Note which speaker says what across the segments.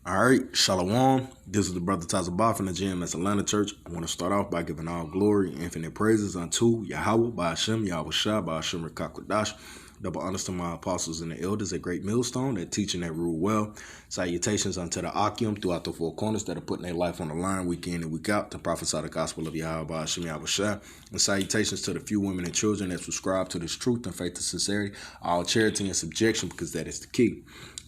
Speaker 1: All right, Shalom. This is the brother Tazabah from the GMS Atlanta Church. I want to start off by giving all glory, infinite praises unto Yahweh, by Hashem, Yahweh Shah, by Hashem Rekakwadash. Double honors to my apostles and the elders, a great millstone that teach and that rule well. Salutations unto the Akim throughout the four corners that are putting their life on the line week in and week out to prophesy the gospel of Yahweh, by Hashem, Yahweh Shah. And salutations to the few women and children that subscribe to this truth and faith and sincerity, all charity and subjection, because that is the key.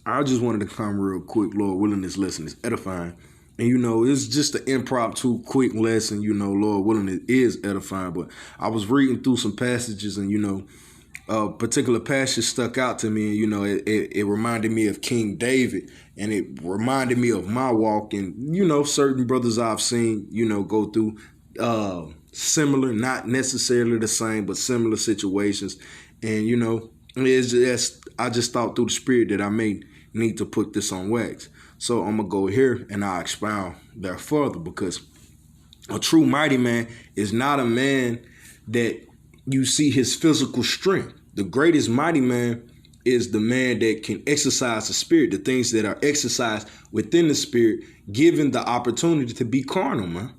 Speaker 1: I just wanted to come real quick, Lord willing, this lesson is edifying. And, it's just an impromptu, quick lesson, Lord willing, it is edifying. But I was reading through some passages and, a particular passage stuck out to me. And, it reminded me of King David. And it reminded me of my walk. And, certain brothers I've seen, go through similar, not necessarily the same, but similar situations. And, it's just, I just thought through the spirit that I may need to put this on wax. So I'm going to go here and I'll expound there further, because a true mighty man is not a man that you see his physical strength. The greatest mighty man is the man that can exercise the spirit, the things that are exercised within the spirit, given the opportunity to be carnal, man.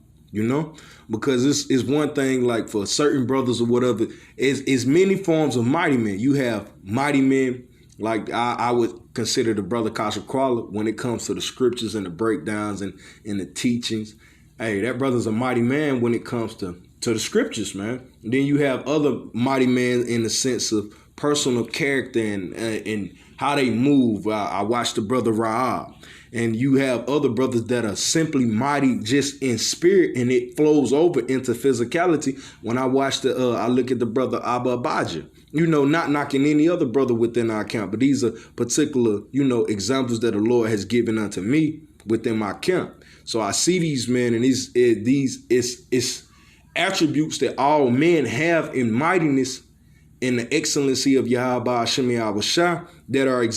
Speaker 1: Because it's one thing, like for certain brothers or whatever, is many forms of mighty men. You have mighty men, like I would consider the brother Kasha Crawler when it comes to the scriptures and the breakdowns and the teachings. Hey, that brother's a mighty man when it comes to the scriptures, man. And then you have other mighty men in the sense of personal character and how they move. I watched the brother Rahab. And you have other brothers that are simply mighty just in spirit, and it flows over into physicality. When I watch I look at the brother Abba Abijah, not knocking any other brother within our camp, but these are particular, examples that the Lord has given unto me within my camp. So I see these men, and it's attributes that all men have in mightiness, in the excellency of Yahweh Hashem Yahweh Shah, that are a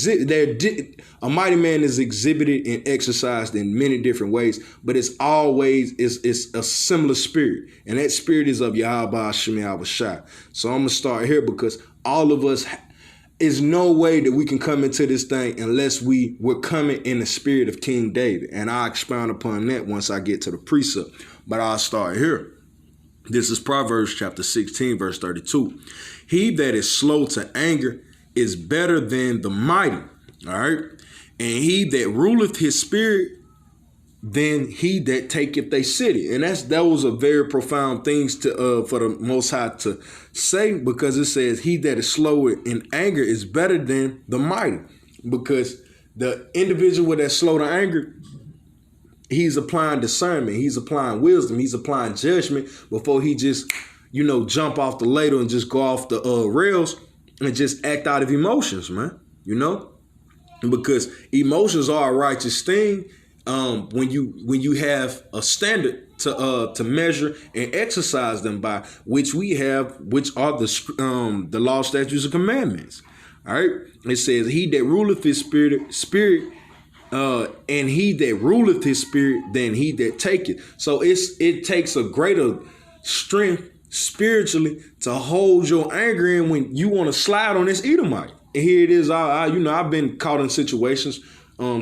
Speaker 1: mighty man is exhibited and exercised in many different ways, but it's always it's a similar spirit, and that spirit is of Yahweh Hashem Yahweh Shah. So I'm gonna start here, because all of us, is no way that we can come into this thing unless we're coming in the spirit of King David, and I'll expound upon that once I get to the precept. But I'll start here. This is Proverbs chapter 16, verse 32. He that is slow to anger is better than the mighty. All right. And he that ruleth his spirit than he that taketh a city. And those are very profound things for the Most High to say, because it says he that is slow in anger is better than the mighty, because the individual that's slow to anger, he's applying discernment, he's applying wisdom, he's applying judgment before he just, jump off the ladle and just go off the rails and just act out of emotions, man. Because emotions are a righteous thing when you have a standard to measure and exercise them by, which we have, which are the law, statutes, and commandments. All right, it says, "He that ruleth his spirit." And he that ruleth his spirit than he that taketh. So it takes a greater strength spiritually to hold your anger in when you want to slide on this Edomite. And here it is. I've been caught in situations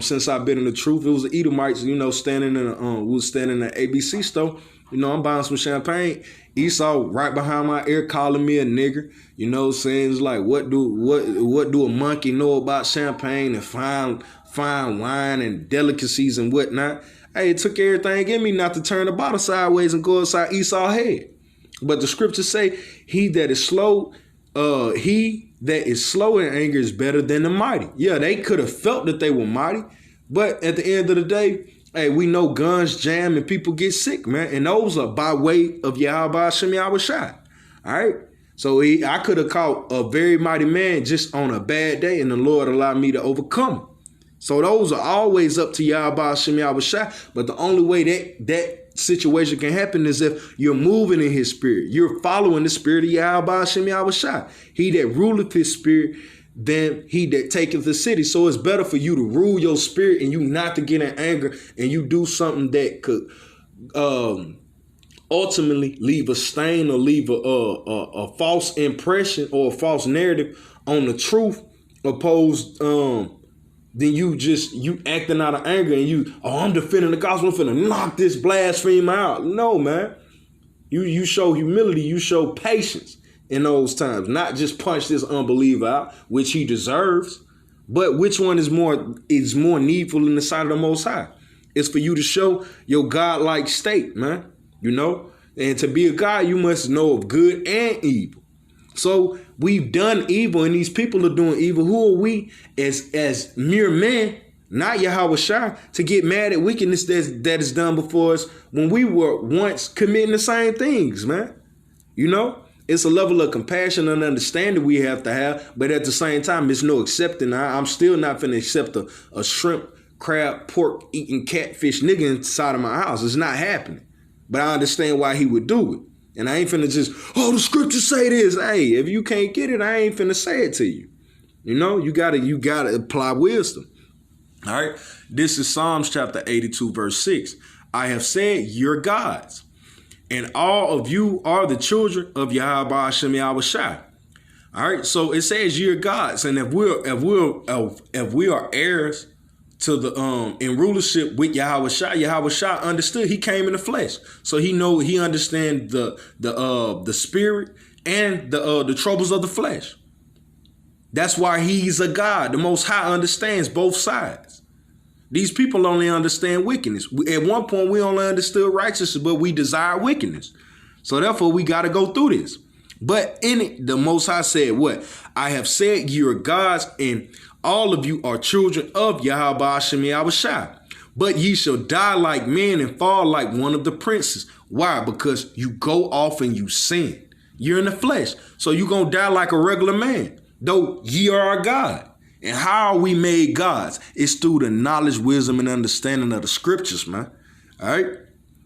Speaker 1: since I've been in the truth. It was the Edomites, standing in we was standing in the ABC store. I'm buying some champagne. Esau right behind my ear calling me a nigger. Saying it's like, what do a monkey know about champagne and fine wine and delicacies and whatnot? Hey, it took everything in me not to turn the bottle sideways and go inside Esau's head. But the scriptures say, he that is slow in anger is better than the mighty. Yeah, they could have felt that they were mighty, but at the end of the day, hey, we know guns jam and people get sick, man. And those are by way of Yahweh Hashem Yahweh Shai. All right. So I could have caught a very mighty man just on a bad day, and the Lord allowed me to overcome. So those are always up to Yahweh Hashem Yahweh Shai. But the only way that situation can happen is if you're moving in his spirit. You're following the spirit of Yahweh Hashem Yahweh Shai. He that ruleth his spirit than he that taketh the city. So it's better for you to rule your spirit and you not to get in anger and you do something that could ultimately leave a stain or leave a false impression or a false narrative on the truth, opposed then you acting out of anger and I'm defending the gospel, I'm finna knock this blasphemer out. No, man. You show humility, you show patience in those times, not just punch this unbeliever out, which he deserves, but which one is more needful in the sight of the Most High? It's for you to show your godlike state, man. And to be a God, you must know of good and evil. So we've done evil, and these people are doing evil. Who are we as mere men, not Yahweh Shai, to get mad at wickedness that is done before us when we were once committing the same things, man? It's a level of compassion and understanding we have to have, but at the same time, it's no accepting. I'm still not finna accept a shrimp, crab, pork eating catfish nigga inside of my house. It's not happening. But I understand why he would do it. And I ain't finna just, the scriptures say this. Hey, if you can't get it, I ain't finna say it to you. You gotta apply wisdom. All right. This is Psalms chapter 82, verse 6. I have said you're gods, and all of you are the children of Yahweh Hashem Yahweh Shai. All right. So it says you're gods. And if we are heirs to the in rulership with Yahweh Shai understood he came in the flesh. So he understands the spirit and the troubles of the flesh. That's why he's a God. The Most High understands both sides. These people only understand wickedness. At one point, we only understood righteousness, but we desire wickedness. So therefore, we got to go through this. But in it, the Most High said what? I have said you're gods, and all of you are children of Yahweh Hashem Yahweh Shai. But ye shall die like men and fall like one of the princes. Why? Because you go off and you sin. You're in the flesh. So you're going to die like a regular man, though ye are a God. And how are we made gods? It's through the knowledge, wisdom, and understanding of the scriptures, man. All right?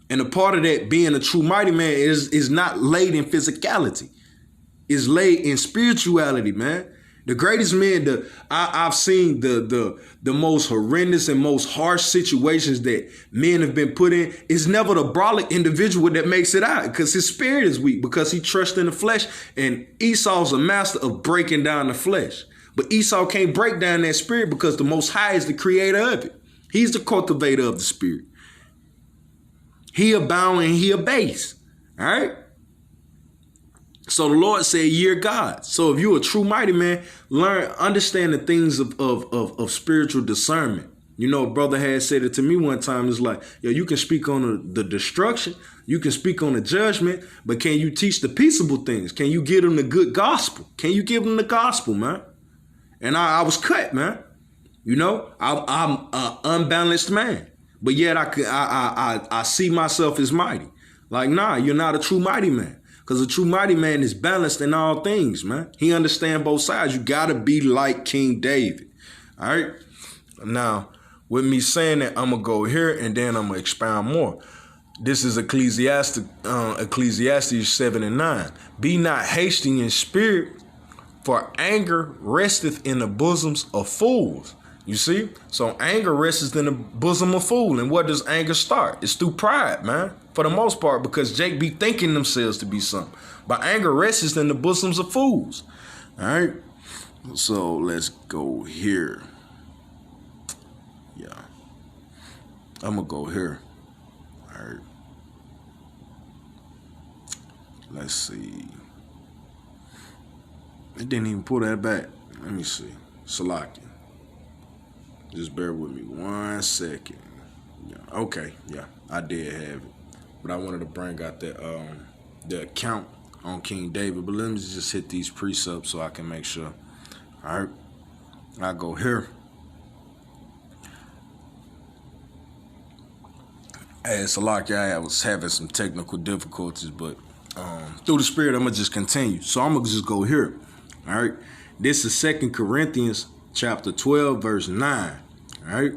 Speaker 1: And a part of that being a true mighty man is not laid in physicality. It's laid in spirituality, man. The greatest men I've seen, the most horrendous and most harsh situations that men have been put in, is never the brolic individual that makes it out, because his spirit is weak, because he trusts in the flesh. And Esau's a master of breaking down the flesh. But Esau can't break down that spirit because the Most High is the creator of it. He's the cultivator of the spirit. He abound and he abase. All right? So the Lord said, you're God. So if you're a true mighty man, understand the things of spiritual discernment. A brother had said it to me one time. It's like, you can speak on the destruction. You can speak on the judgment, but can you teach the peaceable things? Can you give them the good gospel? Can you give them the gospel, man? And I was cut, man. I'm an unbalanced man, but yet I see myself as mighty. Like, nah, you're not a true mighty man. Because a true mighty man is balanced in all things, man. He understands both sides. You got to be like King David. All right. Now, with me saying that, I'm going to go here and then I'm going to expound more. This is Ecclesiastes 7 and 9. Be not hasty in spirit, for anger resteth in the bosoms of fools. You see? So anger rests in the bosom of fool. And what does anger start? It's through pride, man. For the most part, because Jake be thinking themselves to be something. But anger rests in the bosoms of fools. All right? So let's go here. Yeah. I'm going to go here. All right. Let's see. It didn't even pull that back. Let me see. Salaki. Just bear with me 1 second. Yeah. Okay. Yeah, I did have it. But I wanted to bring out the account on King David. But let me just hit these precepts so I can make sure. All right. I go here. Hey, Salaki, I was having some technical difficulties, but through the spirit, I'm going to just continue. So I'm going to just go here. All right. This is 2 Corinthians chapter 12, verse 9. All right.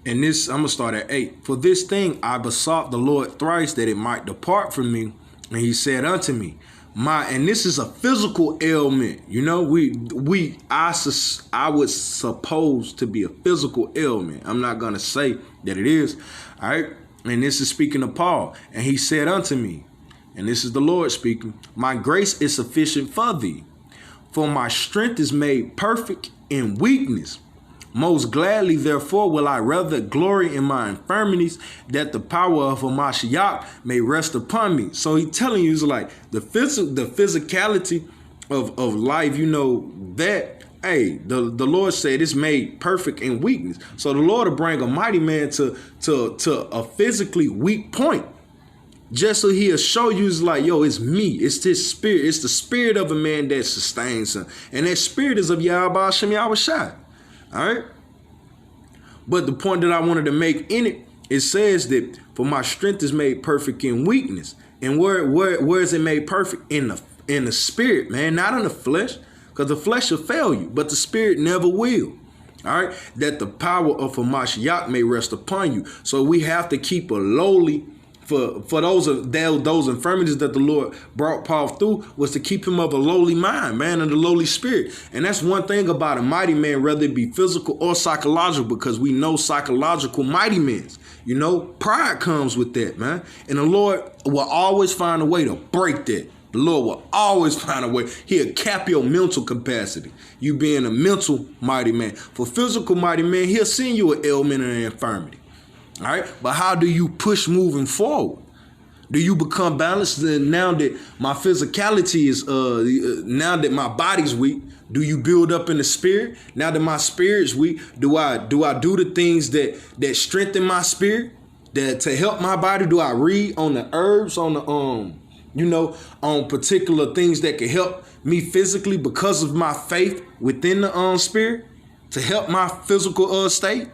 Speaker 1: And this, I'm going to start at 8. For this thing I besought the Lord thrice that it might depart from me. And he said unto me, and this is a physical ailment. I would suppose to be a physical ailment. I'm not going to say that it is. All right. And this is speaking of Paul. And he said unto me, and this is the Lord speaking, my grace is sufficient for thee, for my strength is made perfect in weakness. Most gladly, therefore, will I rather glory in my infirmities, that the power of Hamashiach may rest upon me. So he telling you, it's like the physicality of life, you know, that, hey, the Lord said it's made perfect in weakness. So the Lord will bring a mighty man to a physically weak point, just so he'll show you, it's like, yo, it's me. It's this spirit. It's the spirit of a man that sustains him. And that spirit is of Yahweh Hashem Yahweh Shai. All right? But the point that I wanted to make in it, it says that for my strength is made perfect in weakness. And where is it made perfect? In the spirit, man, not in the flesh. Because the flesh will fail you, but the spirit never will. All right? That the power of Hamashiach may rest upon you. So we have to keep a lowly, for those infirmities that the Lord brought Paul through, was to keep him of a lowly mind, man, and a lowly spirit. And that's one thing about a mighty man, whether it be physical or psychological, because we know psychological mighty men. You know, pride comes with that, man. And the Lord will always find a way to break that. The Lord will always find a way. He'll cap your mental capacity. You being a mental mighty man. For physical mighty man, he'll send you an ailment and an infirmity. All right. But how do you push moving forward? Do you become balanced now that my physicality is, now that my body's weak? Do you build up in the spirit? Now that my spirit's weak, do I do the things that strengthen my spirit, that to help my body? Do I read on the herbs, on the you know, on particular things that can help me physically because of my faith within the spirit, to help my physical state?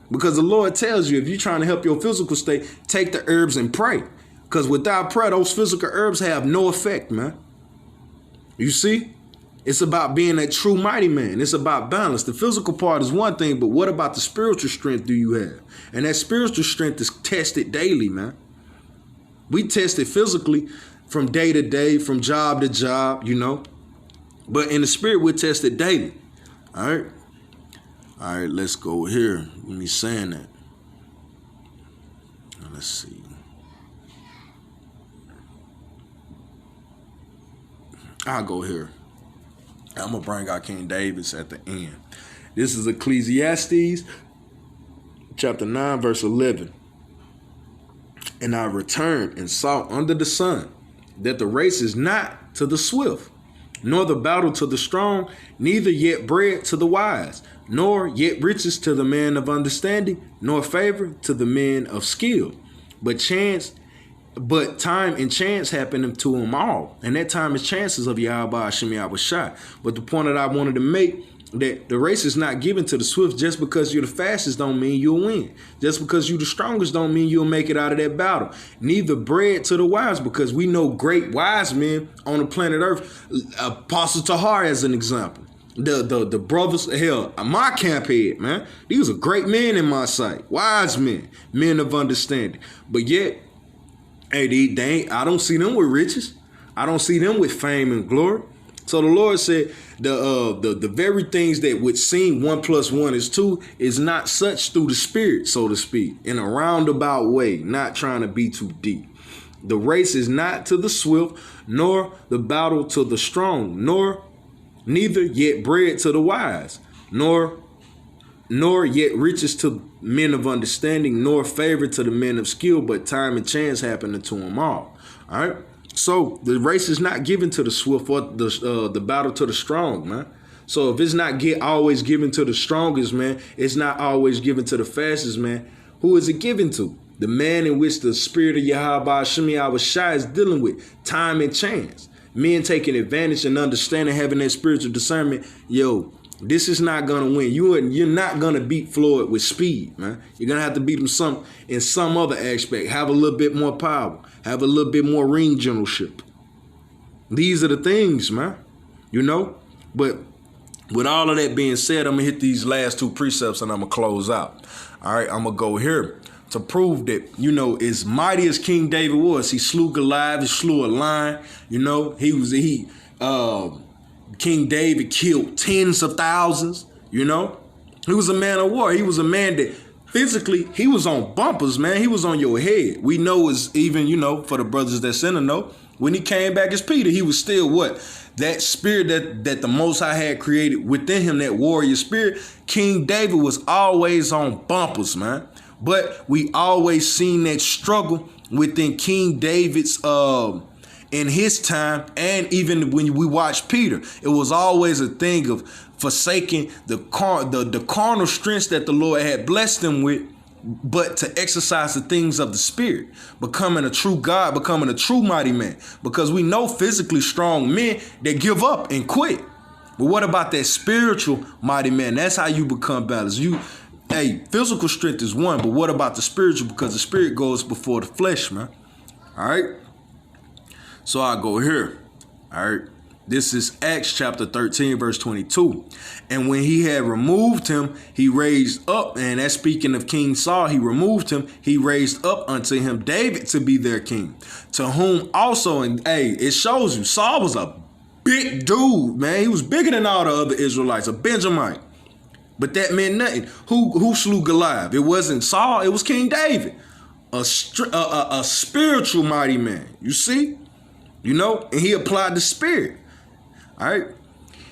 Speaker 1: Because the Lord tells you, if you're trying to help your physical state, take the herbs and pray. Because without prayer, those physical herbs have no effect, man. You see? It's about being a true mighty man. It's about balance. The physical part is one thing, but what about the spiritual strength do you have? And that spiritual strength is tested daily, man. We test it physically from day to day, from job to job, you know. But in the spirit, we're tested daily. All right? All right, let's go here. Let me saying that. Let's see. I'll go here. I'm going to bring out King David's at the end. This is Ecclesiastes chapter 9, verse 11. And I returned and saw under the sun that the race is not to the swift, nor the battle to the strong, neither yet bread to the wise, nor yet riches to the man of understanding, nor favor to the men of skill. But time and chance happen to them all. And that time and chances of Yahweh Hashem Yahweh Shai. But the point that I wanted to make, that the race is not given to the swift. Just because you're the fastest don't mean you'll win. Just because you're the strongest don't mean you'll make it out of that battle. Neither bread to the wise, because we know great wise men on the planet Earth. Apostle Tahar as an example. The brothers, hell, my camp head, man. These are great men in my sight. Wise men, men of understanding. But yet, hey, I don't see them with riches. I don't see them with fame and glory. So the Lord said the very things that would seem 1 + 1 is 2 is not such through the spirit, so to speak, in a roundabout way, not trying to be too deep. The race is not to the swift, nor the battle to the strong, neither yet bread to the wise, nor yet riches to men of understanding, nor favor to the men of skill, but time and chance happening to them all. All right. So the race is not given to the swift or the battle to the strong, man. So if it's not always given to the strongest, man, it's not always given to the fastest, man. Who is it given to? The man in which the spirit of Yahweh Hashem Yahweh Shai is dealing with, time and chance. Men taking advantage and understanding, having that spiritual discernment. Yo, this is not going to win. You're not going to beat Floyd with speed, man. You're going to have to beat him in some other aspect. Have a little bit more power. Have a little bit more ring generalship. These are the things, man. You know? But with all of that being said, I'm going to hit these last 2 precepts and I'm going to close out. All right, I'm going to go here to prove that, you know, as mighty as King David was, he slew Goliath, he slew a lion. You know, King David killed tens of thousands, you know. He was a man of war. He was a man that physically, he was on bumpers, man. He was on your head. We know is even, you know, for the brothers that sinner know, When he came back as Peter, he was still what? That spirit that the Most High had created within him, that warrior spirit. King David was always on bumpers, man. But we always seen that struggle within King David's in his time, and even when we watch Peter, it was always a thing of forsaking the carnal strengths that the Lord had blessed him with, but to exercise the things of the spirit, becoming a true God, becoming a true mighty man. Because we know physically strong men that give up and quit. But what about that spiritual mighty man? That's how you become balanced. Physical strength is one, but what about the spiritual? Because the spirit goes before the flesh, man. All right. So I go here. All right. This is Acts chapter 13, verse 22. And when he had removed him, he raised up, and that's speaking of King Saul, he removed him, he raised up unto him David to be their king, to whom also, and it shows you, Saul was a big dude, man. He was bigger than all the other Israelites, a Benjamite. But that meant nothing. Who slew Goliath? It wasn't Saul, it was King David, a spiritual mighty man. You see? You know, and he applied the spirit. All right.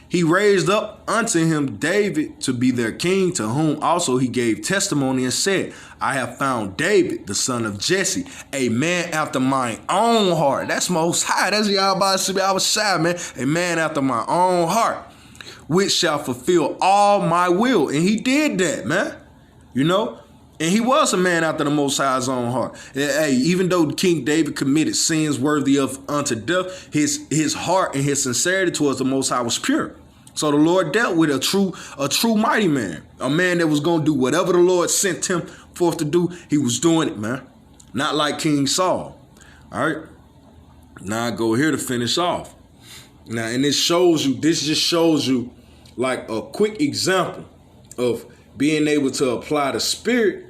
Speaker 1: He raised up unto him David to be their king, to whom also he gave testimony and said, I have found David, the son of Jesse, a man after my own heart. That's Most High. That's Yahweh Shai, man. A man after my own heart, which shall fulfill all my will. And he did that, man. You know? And he was a man after the Most High's own heart. Even though King David committed sins worthy of unto death, his heart and his sincerity towards the Most High was pure. So the Lord dealt with a true mighty man, a man that was going to do whatever the Lord sent him forth to do. He was doing it, man. Not like King Saul. All right. Now I go here to finish off. Now, and this just shows you like a quick example of being able to apply the spirit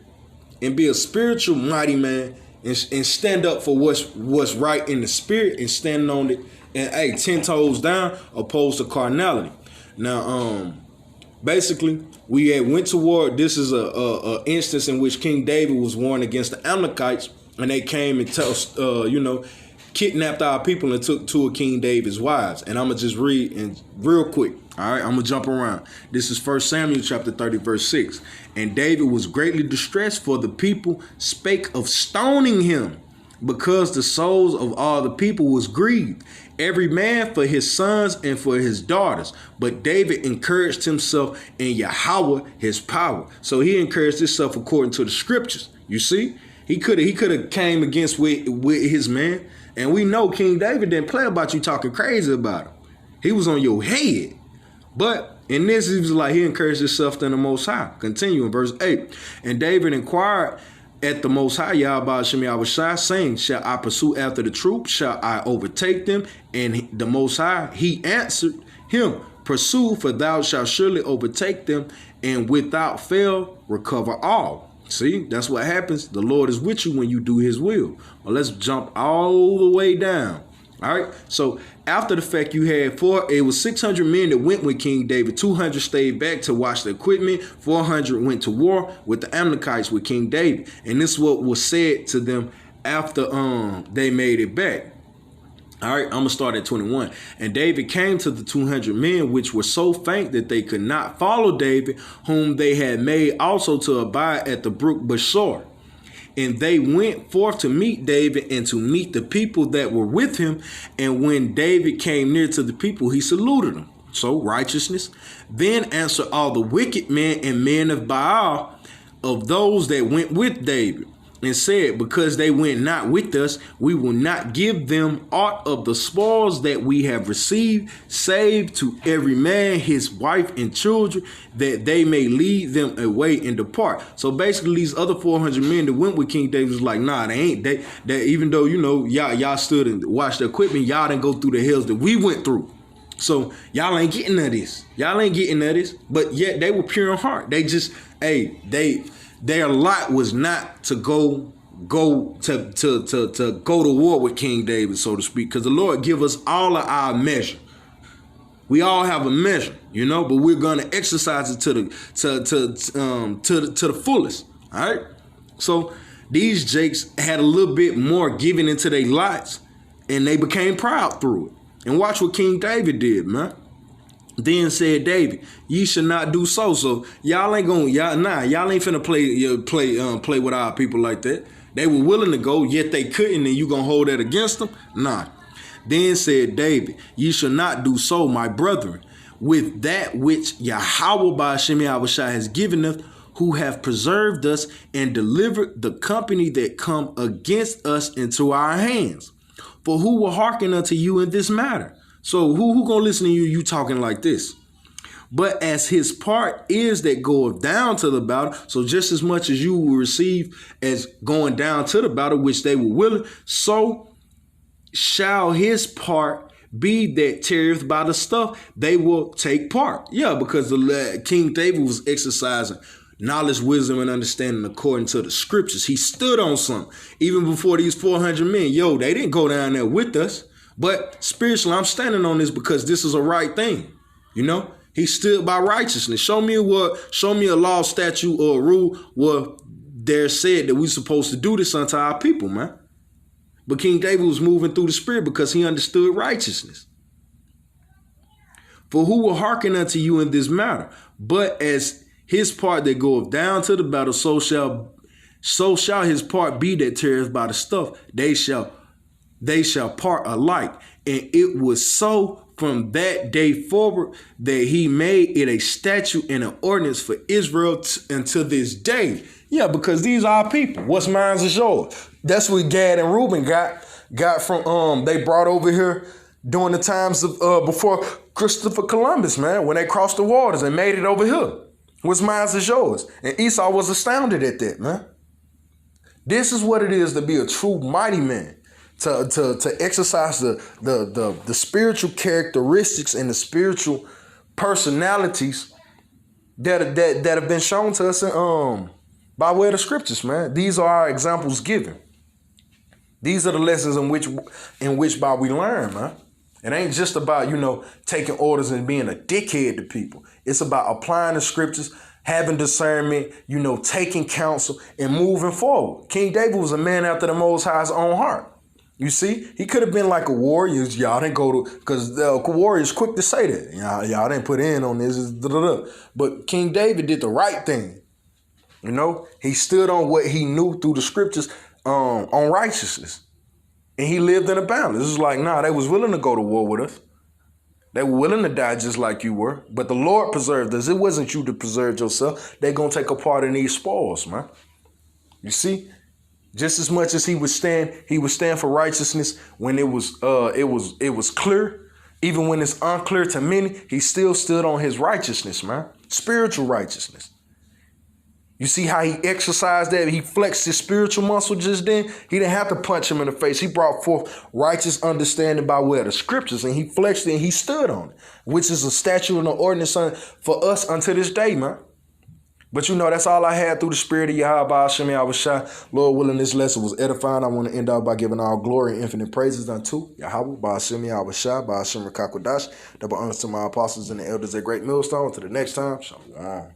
Speaker 1: and be a spiritual mighty man and stand up for what's right in the spirit and standing on it and 10 toes down opposed to carnality. Now, basically, we had went to war. This is a instance in which King David was warring against the Amalekites, and they came and kidnapped our people and took two of King David's wives. And I'm gonna just read and real quick. All right, I'm gonna jump around. This is 1 Samuel chapter 30, verse 6. And David was greatly distressed, for the people spake of stoning him, because the souls of all the people was grieved, every man for his sons and for his daughters. But David encouraged himself in Yahweh his power. So he encouraged himself according to the scriptures. You see, he could have came against with his man. And we know King David didn't play about you talking crazy about him. He was on your head. But in this, he was like, he encouraged himself in the Most High. Continue in verse 8. And David inquired at the Most High, Yahweh Shai, saying, shall I pursue after the troops? Shall I overtake them? And the Most High, he answered him, pursue, for thou shalt surely overtake them, and without fail recover all. See, that's what happens. The Lord is with you when you do his will. Well, let's jump all the way down. All right. So after the fact, you had it was 600 men that went with King David. 200 stayed back to watch the equipment. 400 went to war with the Amalekites with King David. And this is what was said to them after they made it back. All right, I'm going to start at 21. And David came to the 200 men, which were so faint that they could not follow David, whom they had made also to abide at the brook Besor. And they went forth to meet David and to meet the people that were with him. And when David came near to the people, he saluted them. So righteousness. Then answered all the wicked men and men of Baal of those that went with David, and said, because they went not with us, we will not give them aught of the spoils that we have received, save to every man his wife and children, that they may lead them away and depart. So basically, these other 400 men that went with King David was like, nah, they ain't. They even though, you know, y'all stood and watched the equipment, y'all didn't go through the hills that we went through. So y'all ain't getting at this. Y'all ain't getting at this. But yet they were pure in heart. They just, their lot was not to go to war with King David, so to speak, because the Lord give us all of our measure. We all have a measure, you know, but we're gonna exercise it to the fullest. All right. So these jakes had a little bit more giving into their lots, And they became proud through it. And watch what King David did, man. Then said David, ye should not do so. So y'all ain't finna play with our people like that. They were willing to go, yet they couldn't, and you gonna hold that against them? Nah. Then said David, ye shall not do so, my brethren, with that which Yahweh by Hashem Yahushua has given us, who have preserved us and delivered the company that come against us into our hands. For who will hearken unto you in this matter? So who gonna listen to you talking like this? But as his part is that goeth down to the battle, so just as much as you will receive as going down to the battle, which they were willing, so shall his part be that tarrieth by the stuff they will take part. Yeah, because the King David was exercising knowledge, wisdom, and understanding according to the scriptures. He stood on something. Even before these 400 men, they didn't go down there with us. But spiritually, I'm standing on this because this is a right thing. He stood by righteousness. Show me a law, statute, or a rule where there said that we're supposed to do this unto our people, man. But King David was moving through the spirit because he understood righteousness. For who will hearken unto you in this matter? But as his part that goeth down to the battle, so shall his part be that tarrieth by the stuff. They shall part alike. And it was so from that day forward that he made it a statute and an ordinance for Israel until this day. Yeah, because these are our people. What's mine is yours. That's what Gad and Reuben got from they brought over here during the times of before Christopher Columbus, man, when they crossed the waters and made it over here. What's mine is yours. And Esau was astounded at that, man. This is what it is to be a true mighty man. To exercise the spiritual characteristics and the spiritual personalities that have been shown to us by way of the scriptures, man. These are our examples given. These are the lessons in which by we learn, man. It ain't just about, taking orders and being a dickhead to people. It's about applying the scriptures, having discernment, taking counsel and moving forward. King David was a man after the Most High's own heart. You see, he could have been like a warrior. Y'all didn't go to, because the warrior's quick to say that. Y'all didn't put in on this. But King David did the right thing. He stood on what he knew through the scriptures on righteousness. And he lived in a balance. This is like, they was willing to go to war with us. They were willing to die just like you were. But the Lord preserved us. It wasn't you that preserved yourself. They're going to take a part in these spoils, man. You see? Just as much as he would stand for righteousness when it was clear. Even when it's unclear to many, he still stood on his righteousness, man. Spiritual righteousness. You see how he exercised that? He flexed his spiritual muscle just then. He didn't have to punch him in the face. He brought forth righteous understanding by way of the scriptures, and he flexed it and he stood on it, which is a statute and an ordinance for us unto this day, man. But that's all I had through the spirit of Yahweh by Hashem Yahushua. Lord willing, this lesson was edifying. I want to end out by giving all glory and infinite praises unto Yahweh by Hashem Yahushua, by Hashem Rakakwadash. Double honors to my apostles and the elders at Great Millstone. Until the next time, shalom.